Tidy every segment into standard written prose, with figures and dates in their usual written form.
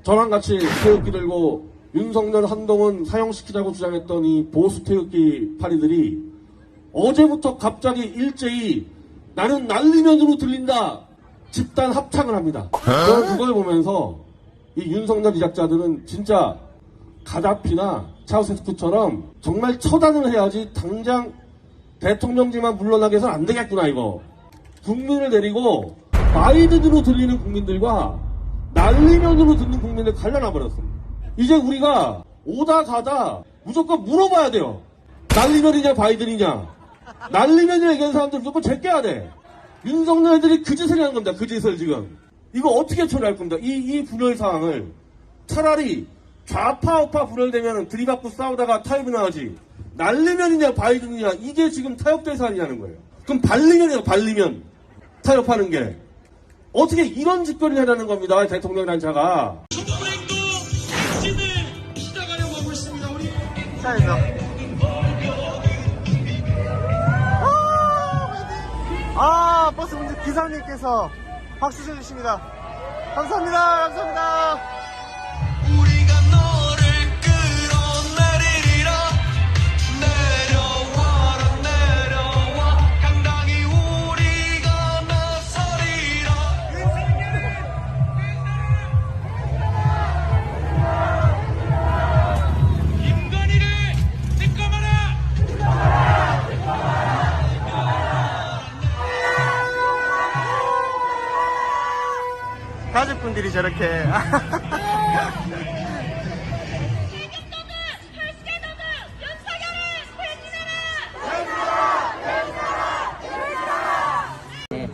저랑 같이 태극기 들고 윤석열, 한동훈 사형시키자고 주장했던 이 보수 태극기 파리들이 어제부터 갑자기 일제히 나는 날리면으로 들린다 집단 합창을 합니다. 저는 그걸 보면서 이 윤석열 이작자들은 진짜 가다피나 차우세스크처럼 정말 처단을 해야지 당장 대통령직만 물러나게 해서는 안 되겠구나. 이거 국민을 내리고 바이든으로 들리는 국민들과 날리면으로 듣는 국민을 갈라놔버렸습니다. 이제 우리가 오다 가다 무조건 물어봐야 돼요. 날리면이냐 바이든이냐. 날리면이라 얘기하는 사람들 무조건 제껴야 돼. 윤석열 애들이 그 짓을 하는 겁니다. 그 짓을 지금. 이거 어떻게 처리할 겁니다. 이 분열 상황을 차라리 좌파 우파 분열되면 들이받고 싸우다가 타협이 나지. 날리면이냐 바이든이냐 이게 지금 타협 대상이냐는 거예요. 그럼 발리면이냐 발리면 타협하는 게 어떻게 이런 짓거리를 하려는 겁니다. 대통령 단차가. 정부행도 행진을 시작하려고 하고 있습니다. 우리 차에서 버스 운전 기사님께서 박수 쳐주십니다. 감사합니다. 감사합니다. 우리가 너를 끌어내리리라. 내려와라 내려와 당당히 우리가 나서리라. 김건희를 뒷감아라. 가족분들이 저렇게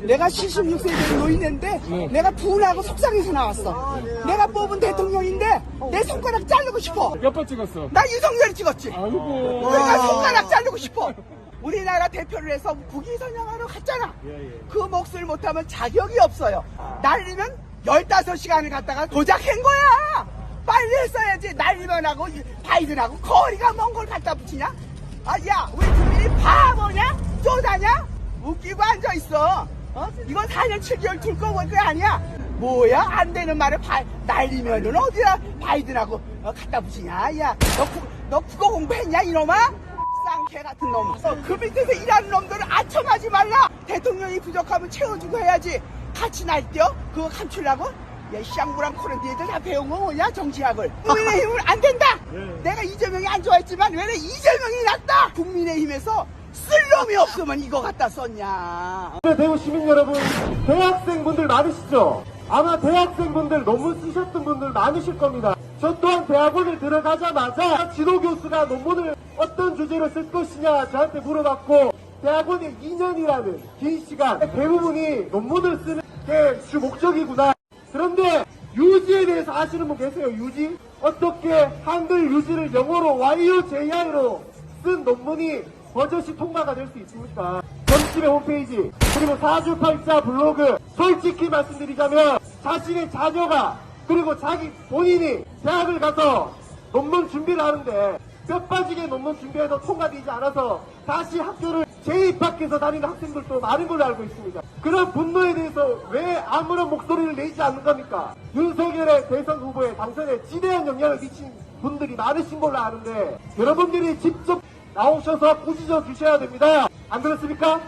내가 76세 된 노인인데 내가 분하고 속상해서 나왔어. 내가 뽑은 대통령인데 내 손가락 자르고 싶어. 몇 번 찍었어? 나 유석열 찍었지. 아이고. 내가 손가락 자르고 싶어. 우리나라 대표를 해서 국위선양하러 갔잖아. 그 몫을 못하면 자격이 없어요. 날리면 15시간을 갔다가 도작한 거야. 빨리 했어야지. 날리면 하고 바이든하고 거리가 먼 걸 갖다 붙이냐? 아, 야, 우리 국민이 바보냐? 쪼다냐? 웃기고 앉아있어. 이건 4년 7개월 둘 거면 게 아니야. 뭐야? 안 되는 말을 날리면은 어디다 바이든하고 갖다 붙이냐? 야, 너 국어 공부했냐, 이놈아? 쌍개 같은 놈. 그 밑에서 일하는 놈들을 아첨하지 말라. 대통령이 부족하면 채워주고 해야지. 같이 날뛰어? 그거 감추려고? 야, 쌍구랑 코런디 애들 다 배운 거 뭐냐? 정치학을. 국민의힘은 안 된다. 내가 이재명이 안 좋아했지만 왜 이재명이 낫다. 국민의힘에서 쓸 놈이 없으면 이거 갖다 썼냐. 대구 시민 여러분, 대학생분들 많으시죠? 아마 대학생분들 논문 쓰셨던 분들 많으실 겁니다. 저 또한 대학원을 들어가자마자 지도교수가 논문을 어떤 주제로 쓸 것이냐 저한테 물어봤고, 대학원에 2년이라는 긴 시간, 대부분이 논문을 쓰는 게 주 목적이구나. 그런데 유지에 대해서 아시는 분 계세요? 유지? 어떻게 한글 유지를 영어로 YUJI로 쓴 논문이 버젓이 통과가 될 수 있습니까? 점집의 홈페이지, 그리고 사주팔자 블로그, 솔직히 말씀드리자면 자신의 자녀가, 그리고 자기 본인이 대학을 가서 논문 준비를 하는데 뼈 빠지게 논문 준비해서 통과되지 않아서 다시 학교를 재입학해서 다니는 학생들도 많은 걸로 알고 있습니다. 그런 분노에 대해서 왜 아무런 목소리를 내지 않는 겁니까? 윤석열의 대선 후보에 당선에 지대한 영향을 미친 분들이 많으신 걸로 아는데 여러분들이 직접 나오셔서 꾸짖어 주셔야 됩니다. 안 그렇습니까?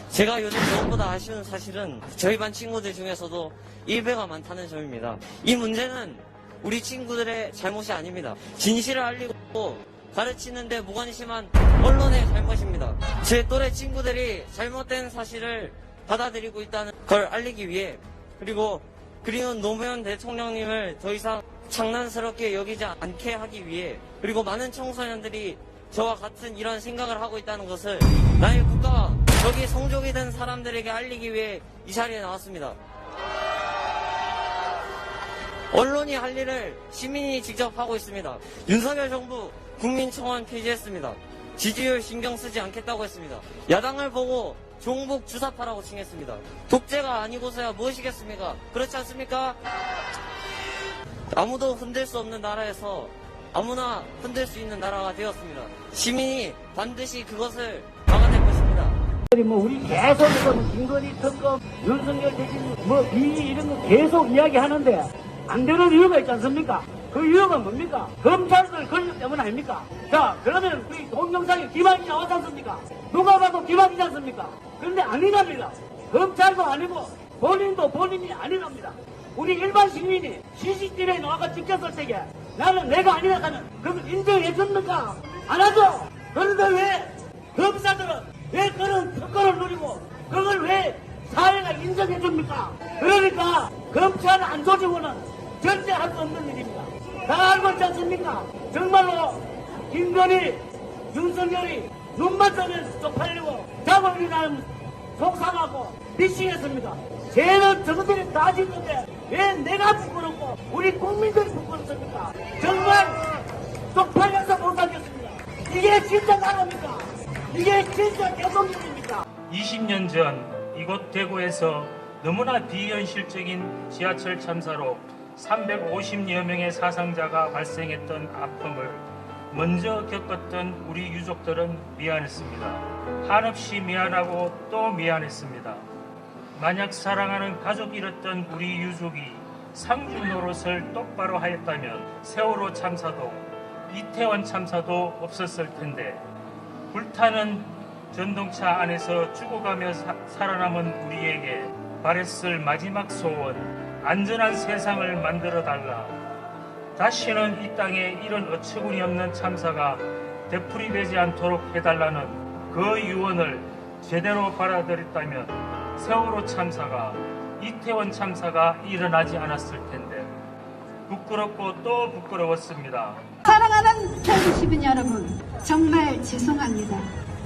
제가 요즘 무엇보다 아쉬운 사실은 저희 반 친구들 중에서도 일배가 많다는 점입니다. 이 문제는 우리 친구들의 잘못이 아닙니다. 진실을 알리고 가르치는데 무관심한 언론의 잘못입니다. 제 또래 친구들이 잘못된 사실을 받아들이고 있다는 걸 알리기 위해, 그리고 그리운 노무현 대통령님을 더 이상 장난스럽게 여기지 않게 하기 위해, 그리고 많은 청소년들이 저와 같은 이런 생각을 하고 있다는 것을 나의 국가와 저기 성족이 된 사람들에게 알리기 위해 이 자리에 나왔습니다. 언론이 할 일을 시민이 직접 하고 있습니다. 윤석열 정부 국민청원 폐지했습니다. 지지율 신경 쓰지 않겠다고 했습니다. 야당을 보고 종북 주사파라고 칭했습니다. 독재가 아니고서야 무엇이겠습니까? 그렇지 않습니까? 아무도 흔들 수 없는 나라에서 아무나 흔들 수 있는 나라가 되었습니다. 시민이 반드시 그것을 막아낼 것입니다. 우리 계속 김건희 특검, 윤석열 대신 비리 이런 거 계속 이야기하는데 안 되는 이유가 있지 않습니까? 그 이유가 뭡니까? 검찰들 권력 때문 아닙니까? 자, 그러면 우리 동영상에 기막이 나왔지 않습니까? 누가 봐도 기막이지 않습니까? 그런데 아니랍니다. 검찰도 아니고 본인도 본인이 아니랍니다. 우리 일반 시민이 CCTV에 나와가 찍혔을 때에 나는 내가 아니라 하는 그걸 인정해 줍니까? 안 하죠? 그런데 왜 검사들은 왜 그런 특권을 누리고 그걸 왜 사회가 인정해 줍니까? 그러니까 검찰 안 조직원은 절대 할 수 없는 일입니다. 다 알고 있지 않습니까? 정말로 김건희, 윤석열이 눈만 뜨면 쪽팔리고 자본이 나면 속상하고 미치겠습니다. 죄는 저것들이 다 짓는데 왜 내가 부끄럽고 우리 국민들이 부끄럽습니까? 정말 쪽팔려서 못 살겠습니다. 이게 진짜 나라입니까? 이게 진짜 대통령입니까? 20년 전 이곳 대구에서 너무나 비현실적인 지하철 참사로 350여 명의 사상자가 발생했던 아픔을 먼저 겪었던 우리 유족들은 미안했습니다. 한없이 미안하고 또 미안했습니다. 만약 사랑하는 가족 잃었던 우리 유족이 상주 노릇을 똑바로 하였다면 세월호 참사도 이태원 참사도 없었을 텐데 불타는 전동차 안에서 죽어가며 살아남은 우리에게 바랬을 마지막 소원, 안전한 세상을 만들어달라. 다시는 이 땅에 이런 어처구니 없는 참사가 되풀이되지 않도록 해달라는 그 유언을 제대로 받아들였다면 세월호 참사가, 이태원 참사가 일어나지 않았을 텐데 부끄럽고 또 부끄러웠습니다. 사랑하는 대구 시민 여러분, 정말 죄송합니다.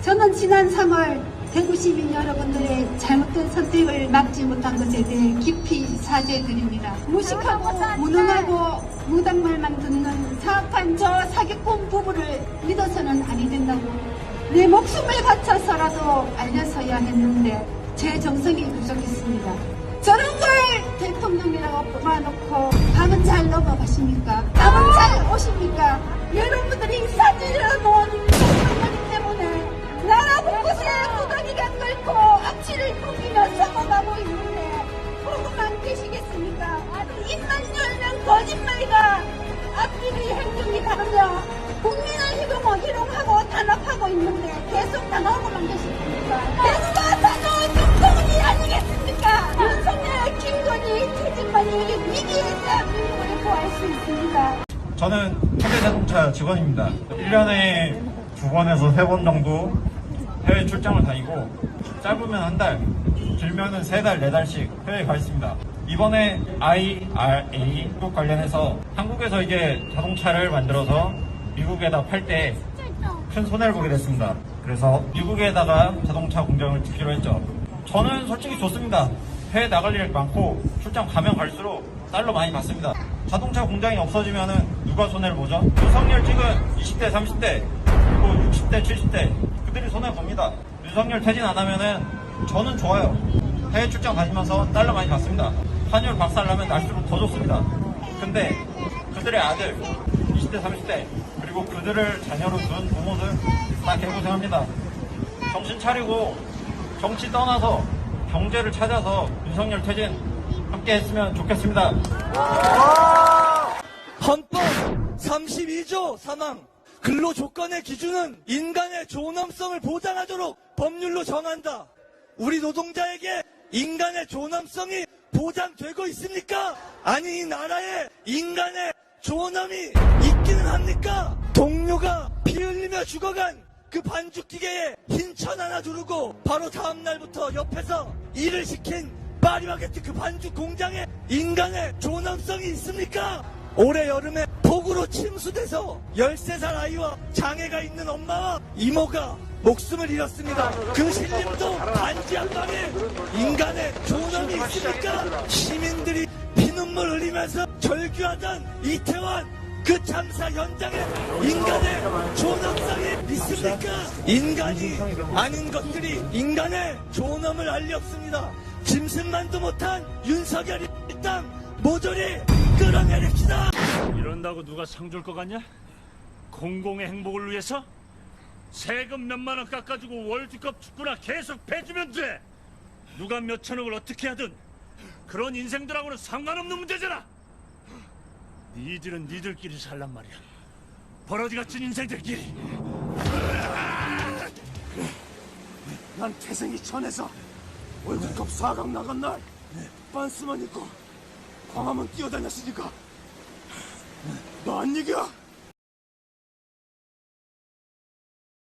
저는 지난 3월 대구 시민 여러분들의 잘못된 선택을 막지 못한 것에 대해 깊이 사죄드립니다. 무식하고 무능하고 무당말만 듣는 사악한 저 사기꾼 부부를 믿어서는 아니 된다고 내 목숨을 바쳐서라도 알려서야 했는데 제 정성이 부족했습니다. 저런 걸 대통령이라고 뽑아놓고 밤은 잘 넘어가십니까? 밤은 잘 오십니까? 여러분들이 사진을 놓은 대통령 때문에 나라 곳곳에 구더기가 끓고 악취를 풍기며 썩어가고 있는데 보고만 계시겠습니까? 입만 열면 거짓말과 앞뒤의 행동이 다르며 국민을 희롱하고 단합하고 있는데 계속 당하고만 계십니까? 대구가 바로 정통이 아니겠습니까? 윤석열, 김건희, 최진만이 위기에 대한민국을 구할 수 있습니다. 저는 현대자동차 직원입니다. 1년에 2번에서 3번 정도 해외 출장을 다니고 짧으면 한 달, 길면은 3달, 4달씩 해외에 가 있습니다. 이번에 IRA 관련해서 한국에서 이게 자동차를 만들어서 미국에다 팔 때 큰 손해를 보게 됐습니다. 그래서 미국에다가 자동차 공장을 짓기로 했죠. 저는 솔직히 좋습니다. 해외 나갈 일 많고 출장 가면 갈수록 달러 많이 받습니다. 자동차 공장이 없어지면은 누가 손해를 보죠? 윤석열 찍은 20대, 30대, 그리고 60대, 70대 그들이 손해 봅니다. 윤석열 퇴진 안 하면은 저는 좋아요. 해외 출장 다니면서 달러 많이 받습니다. 환율 박살나면 날수록 더 좋습니다. 근데 그들의 아들 20대, 30대 그리고 그들을 자녀로 둔 부모들 다 개고생합니다. 정신 차리고 정치 떠나서 경제를 찾아서 윤석열 퇴진 함께 했으면 좋겠습니다. 헌법 32조 3항 근로조건의 기준은 인간의 존엄성을 보장하도록 법률로 정한다. 우리 노동자에게 인간의 존엄성이 보장되고 있습니까? 아니 이 나라에 인간의 존엄이 있기는 합니까? 동료가 피 흘리며 죽어간 그 반죽기계에 흰천 하나 두르고 바로 다음날부터 옆에서 일을 시킨 파리바게뜨 그 반죽 공장에 인간의 존엄성이 있습니까? 올해 여름에 폭우로 침수돼서 13살 아이와 장애가 있는 엄마와 이모가 목숨을 잃었습니다. 그 신림도 단지 한 방에 인간의 존엄이 있습니까? 시민들이 피눈물 흘리면서 절규하던 이태원 그 참사 현장에 인간의 존엄성이 있습니까? 인간이 아닌 것들이 인간의 존엄을 알렸습니다. 짐승만도 못한 윤석열이 일단 모조리 끌어내립시다. 이런다고 누가 상 줄 것 같냐? 공공의 행복을 위해서? 세금 몇만 원 깎아주고 월드컵 축구나 계속 빼주면 돼. 누가 몇 천억을 어떻게 하든 그런 인생들하고는 상관없는 문제잖아. 니들은 니들끼리 살란 말이야. 버러지 같은 인생들끼리. 난 태생이 천에서 월드컵 4강 나간 날 빤스만 입고 광화문 뛰어다녔으니까 너 안 이겨.